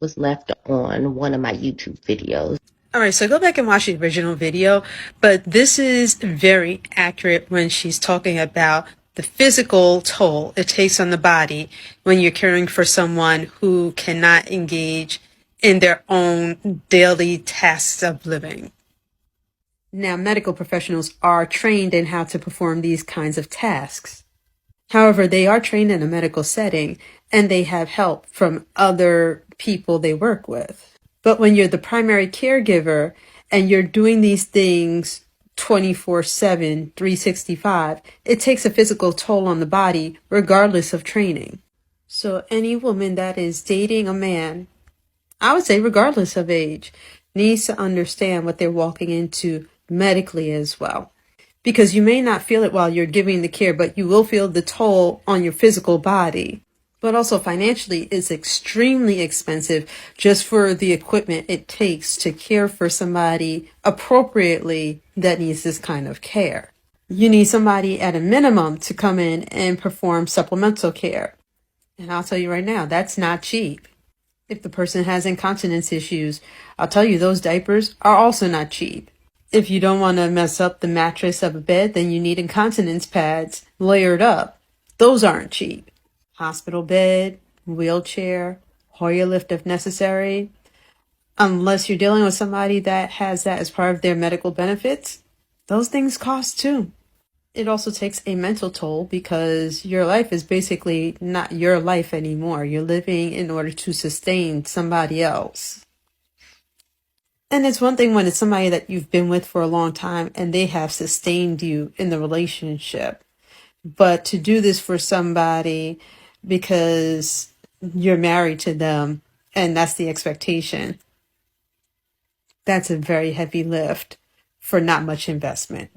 was left on one of my YouTube videos. All right, so go back and watch the original video, but this is very accurate when she's talking about the physical toll it takes on the body when you're caring for someone who cannot engage in their own daily tasks of living. Now, medical professionals are trained in how to perform these kinds of tasks. However, they are trained in a medical setting and they have help from other people they work with. But when you're the primary caregiver and you're doing these things 24/7, 365, it takes a physical toll on the body regardless of training. So any woman that is dating a man, I would say regardless of age, needs to understand what they're walking into medically as well. Because you may not feel it while you're giving the care, but you will feel the toll on your physical body. But also financially, it's extremely expensive just for the equipment it takes to care for somebody appropriately that needs this kind of care. You need somebody at a minimum to come in and perform supplemental care. And I'll tell you right now, that's not cheap. If the person has incontinence issues, I'll tell you those diapers are also not cheap. If you don't want to mess up the mattress of a bed, then you need incontinence pads layered up. Those aren't cheap. Hospital bed, wheelchair, Hoyer lift if necessary. Unless you're dealing with somebody that has that as part of their medical benefits, those things cost too. It also takes a mental toll because your life is basically not your life anymore. You're living in order to sustain somebody else. And it's one thing when it's somebody that you've been with for a long time and they have sustained you in the relationship. But to do this for somebody because you're married to them and that's the expectation, that's a very heavy lift for not much investment.